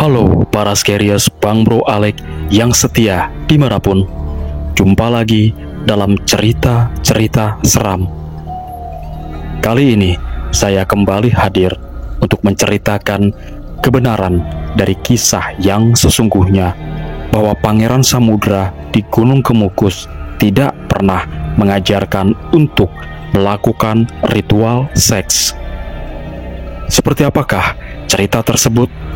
Halo para Scarius Bang Bro Alek yang setia dimanapun. Jumpa lagi dalam cerita-cerita seram. Kali ini saya kembali hadir untuk menceritakan kebenaran dari kisah yang sesungguhnya, bahwa Pangeran Samudra di Gunung Kemukus tidak pernah mengajarkan untuk melakukan ritual seks. Seperti apakah cerita tersebut?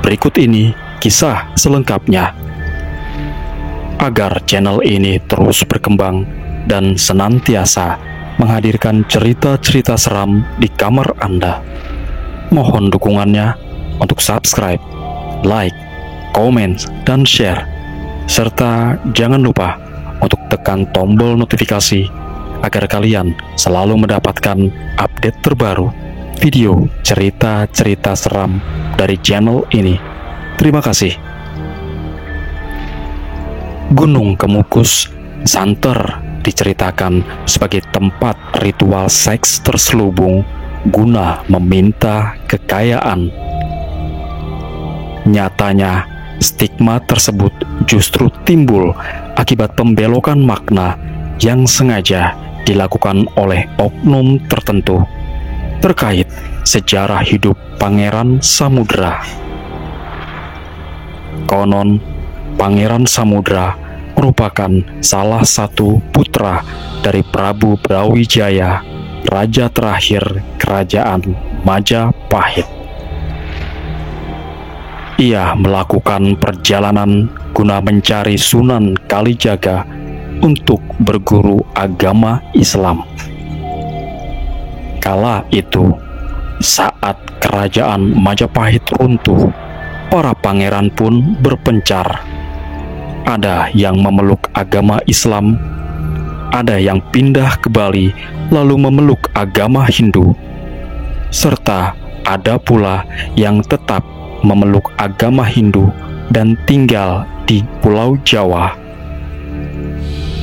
Berikut ini kisah selengkapnya. Agar channel ini terus berkembang dan senantiasa menghadirkan cerita-cerita seram di kamar Anda, mohon dukungannya untuk subscribe, like, komen, dan share. Serta jangan lupa untuk tekan tombol notifikasi agar kalian selalu mendapatkan update terbaru video cerita-cerita seram dari channel ini. Terima kasih. Gunung Kemukus santer diceritakan sebagai tempat ritual seks terselubung guna meminta kekayaan. Nyatanya, stigma tersebut justru timbul akibat pembelokan makna yang sengaja dilakukan oleh oknum tertentu terkait sejarah hidup Pangeran Samudra. Konon, Pangeran Samudra merupakan salah satu putra dari Prabu Brawijaya, raja terakhir kerajaan Majapahit. Ia melakukan perjalanan guna mencari Sunan Kalijaga untuk berguru agama Islam. Kala itu, saat kerajaan Majapahit runtuh, para pangeran pun berpencar. Ada yang memeluk agama Islam, ada yang pindah ke Bali lalu memeluk agama Hindu, serta ada pula yang tetap memeluk agama Hindu dan tinggal di Pulau Jawa.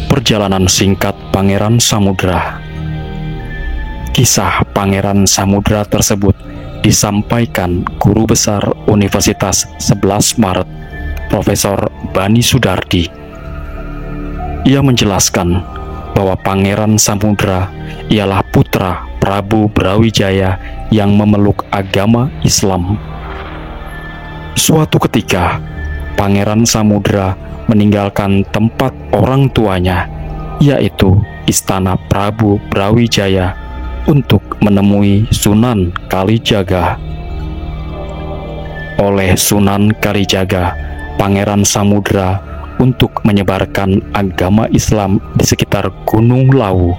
Perjalanan singkat Pangeran Samudra. Kisah Pangeran Samudra tersebut disampaikan Guru Besar Universitas 11 Maret, Profesor Bani Sudardi. Ia menjelaskan bahwa Pangeran Samudra ialah putra Prabu Brawijaya yang memeluk agama Islam. Suatu ketika, Pangeran Samudra meninggalkan tempat orang tuanya, yaitu Istana Prabu Brawijaya, untuk menemui Sunan Kalijaga. Oleh Sunan Kalijaga, Pangeran Samudra untuk menyebarkan agama Islam di sekitar Gunung Lawu.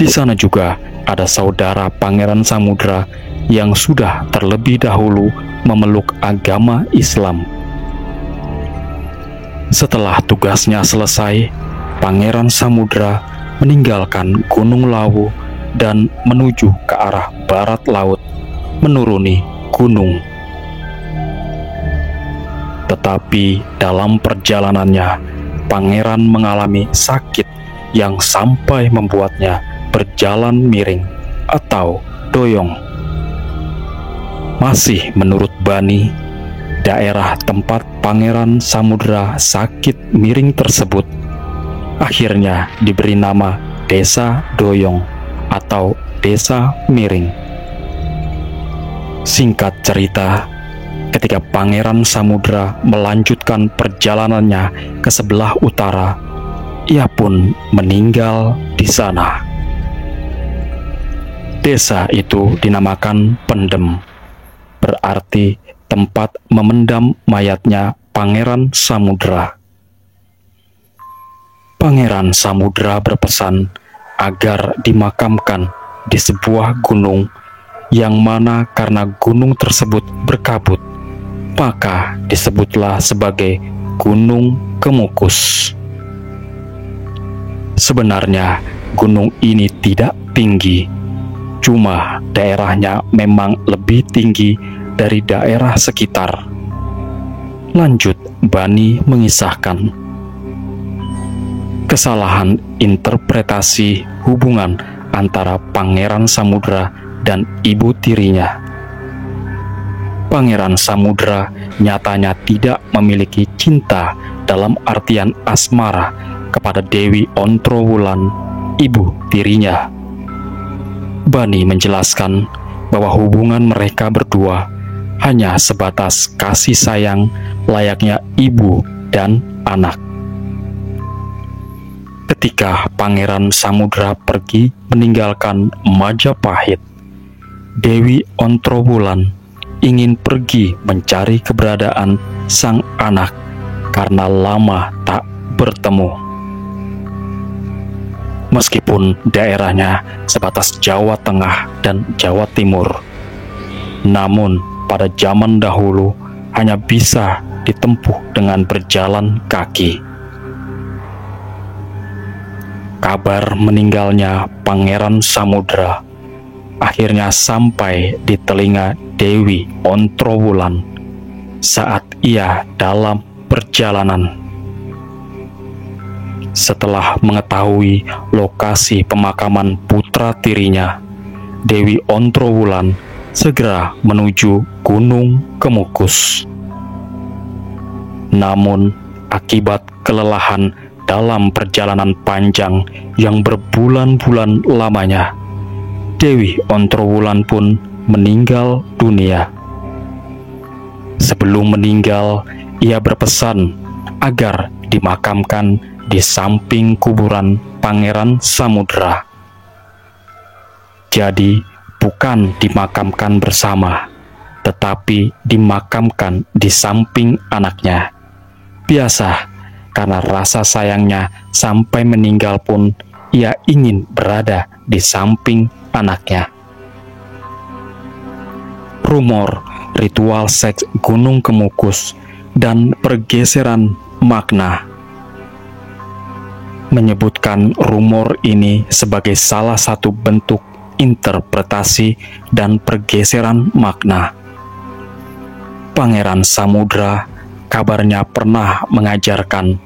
Di sana juga ada saudara Pangeran Samudra yang sudah terlebih dahulu memeluk agama Islam. Setelah tugasnya selesai, Pangeran Samudra meninggalkan Gunung Lawu dan menuju ke arah barat laut, menuruni gunung. Tetapi dalam perjalanannya, Pangeran mengalami sakit yang sampai membuatnya berjalan miring atau doyong. Masih menurut Bani, daerah tempat Pangeran Samudra sakit miring tersebut akhirnya diberi nama Desa Doyong atau Desa Miring. Singkat cerita, ketika Pangeran Samudra melanjutkan perjalanannya ke sebelah utara, ia pun meninggal di sana. Desa itu dinamakan Pendem, berarti tempat memendam mayatnya Pangeran Samudra. Pangeran Samudra berpesan agar dimakamkan di sebuah gunung, yang mana karena gunung tersebut berkabut, maka disebutlah sebagai Gunung Kemukus. Sebenarnya gunung ini tidak tinggi, cuma daerahnya memang lebih tinggi dari daerah sekitar. Lanjut Bani mengisahkan. Kesalahan interpretasi hubungan antara Pangeran Samudra dan ibu tirinya. Pangeran Samudra nyatanya tidak memiliki cinta dalam artian asmara kepada Dewi Ontrowulan, ibu tirinya. Bani menjelaskan bahwa hubungan mereka berdua hanya sebatas kasih sayang layaknya ibu dan anak. Ketika Pangeran Samudra pergi meninggalkan Majapahit, Dewi Ontrowulan ingin pergi mencari keberadaan sang anak karena lama tak bertemu. Meskipun daerahnya sebatas Jawa Tengah dan Jawa Timur, namun pada zaman dahulu hanya bisa ditempuh dengan berjalan kaki. Kabar meninggalnya Pangeran Samudra akhirnya sampai di telinga Dewi Ontrowulan saat ia dalam perjalanan. Setelah mengetahui lokasi pemakaman putra tirinya, Dewi Ontrowulan segera menuju Gunung Kemukus. Namun, akibat kelelahan dalam perjalanan panjang yang berbulan-bulan lamanya, Dewi Ontrowulan pun meninggal dunia. Sebelum meninggal, ia berpesan agar dimakamkan di samping kuburan Pangeran Samudra. Jadi, bukan dimakamkan bersama, tetapi dimakamkan di samping anaknya. Biasa, karena rasa sayangnya sampai meninggal pun ia ingin berada di samping anaknya. Rumor ritual seks Gunung Kemukus dan pergeseran makna menyebutkan rumor ini sebagai salah satu bentuk interpretasi dan pergeseran makna. Pangeran Samudra kabarnya pernah mengajarkan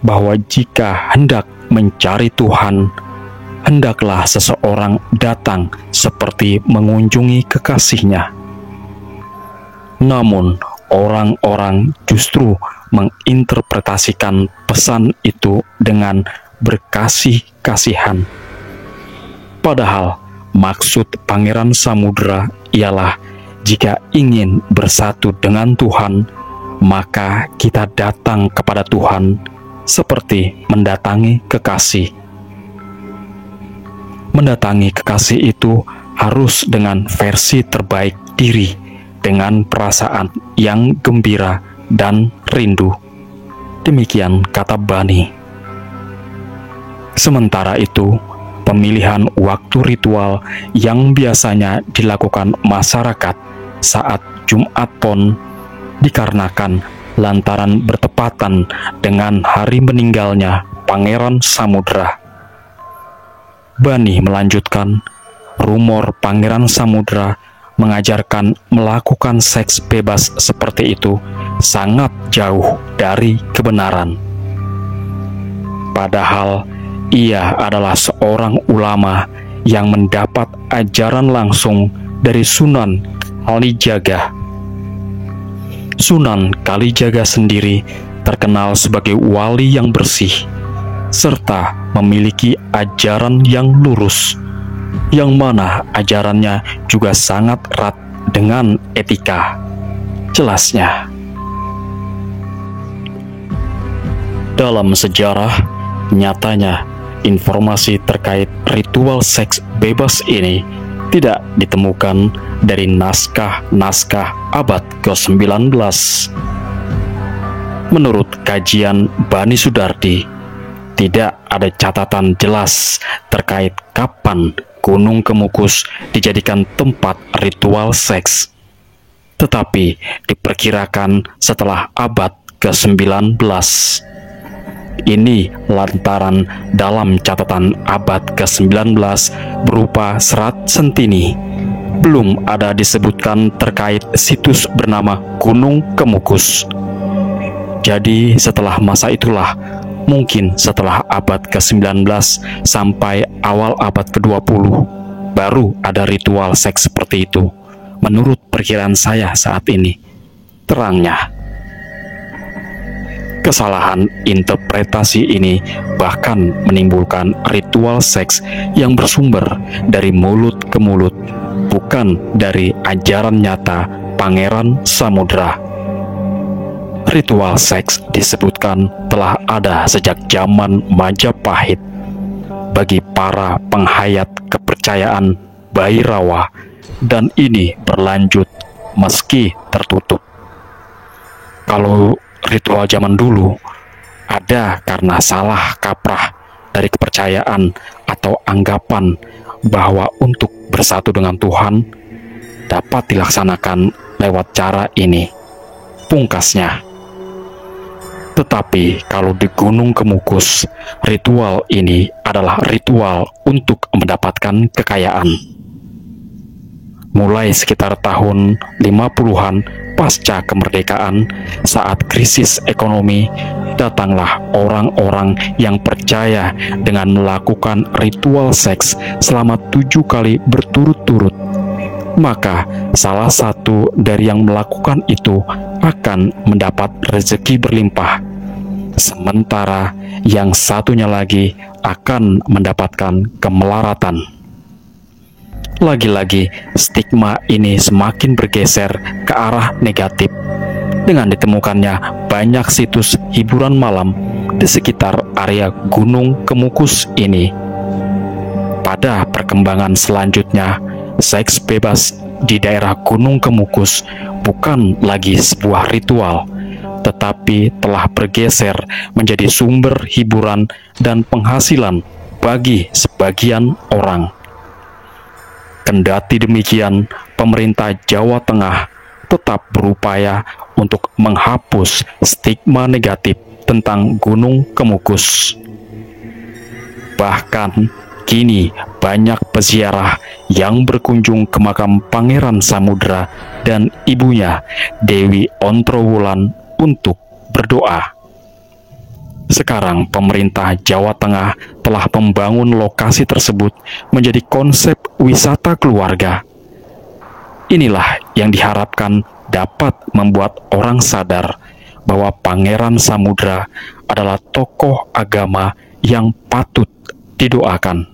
bahwa jika hendak mencari Tuhan, hendaklah seseorang datang seperti mengunjungi kekasihnya. Namun, orang-orang justru menginterpretasikan pesan itu dengan berkasih-kasihan. Padahal, maksud Pangeran Samudra ialah jika ingin bersatu dengan Tuhan, maka kita datang kepada Tuhan seperti mendatangi kekasih. Mendatangi kekasih itu harus dengan versi terbaik diri, dengan perasaan yang gembira dan rindu. Demikian kata Bani. Sementara itu, pemilihan waktu ritual yang biasanya dilakukan masyarakat saat Jumat Pon dikarenakan lantaran bertepatan dengan hari meninggalnya Pangeran Samudra. Bani melanjutkan, rumor Pangeran Samudra mengajarkan melakukan seks bebas seperti itu sangat jauh dari kebenaran. Padahal ia adalah seorang ulama yang mendapat ajaran langsung dari Sunan Kalijaga. Sunan Kalijaga sendiri terkenal sebagai wali yang bersih, serta memiliki ajaran yang lurus, yang mana ajarannya juga sangat erat dengan etika. Jelasnya, dalam sejarah, nyatanya informasi terkait ritual seks bebas ini tidak ditemukan dari naskah-naskah abad ke-19. Menurut kajian Bani Sudardi, tidak ada catatan jelas terkait kapan Gunung Kemukus dijadikan tempat ritual seks, tetapi diperkirakan setelah abad ke-19. Ini lantaran dalam catatan abad ke-19 berupa serat Sentini belum ada disebutkan terkait situs bernama Gunung Kemukus. Jadi setelah masa itulah, mungkin setelah abad ke-19 sampai awal abad ke-20, baru ada ritual seks seperti itu, menurut perkiraan saya saat ini. Terangnya, kesalahan interpretasi ini bahkan menimbulkan ritual seks yang bersumber dari mulut ke mulut, bukan dari ajaran nyata Pangeran Samudra. Ritual seks disebutkan telah ada sejak zaman Majapahit bagi para penghayat kepercayaan Bhairawa, dan ini berlanjut meski tertutup. Kalau ritual zaman dulu ada karena salah kaprah dari kepercayaan atau anggapan bahwa untuk bersatu dengan Tuhan dapat dilaksanakan lewat cara ini, pungkasnya. Tetapi kalau di Gunung Kemukus, ritual ini adalah ritual untuk mendapatkan kekayaan. Mulai sekitar tahun 50-an pasca kemerdekaan, saat krisis ekonomi, datanglah orang-orang yang percaya dengan melakukan ritual seks selama 7 kali berturut-turut. Maka salah satu dari yang melakukan itu akan mendapat rezeki berlimpah, sementara yang satunya lagi akan mendapatkan kemelaratan. Lagi-lagi stigma ini semakin bergeser ke arah negatif dengan ditemukannya banyak situs hiburan malam di sekitar area Gunung Kemukus ini. Pada perkembangan selanjutnya, seks bebas di daerah Gunung Kemukus bukan lagi sebuah ritual, tetapi telah bergeser menjadi sumber hiburan dan penghasilan bagi sebagian orang. Kendati demikian, pemerintah Jawa Tengah tetap berupaya untuk menghapus stigma negatif tentang Gunung Kemukus. Bahkan, kini banyak peziarah yang berkunjung ke makam Pangeran Samudra dan ibunya, Dewi Ontrowulan, untuk berdoa. Sekarang pemerintah Jawa Tengah telah membangun lokasi tersebut menjadi konsep wisata keluarga. Inilah yang diharapkan dapat membuat orang sadar bahwa Pangeran Samudra adalah tokoh agama yang patut didoakan.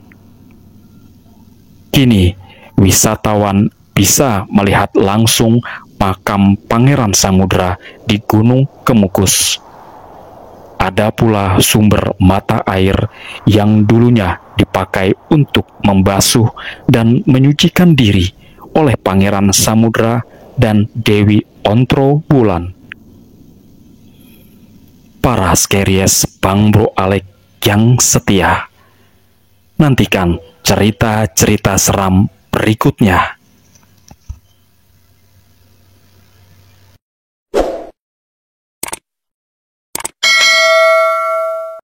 Kini, wisatawan bisa melihat langsung makam Pangeran Samudra di Gunung Kemukus. Ada pula sumber mata air yang dulunya dipakai untuk membasuh dan menyucikan diri oleh Pangeran Samudra dan Dewi Ontrowulan. Para skeries Bang Bro Alek yang setia, nantikan cerita-cerita seram berikutnya.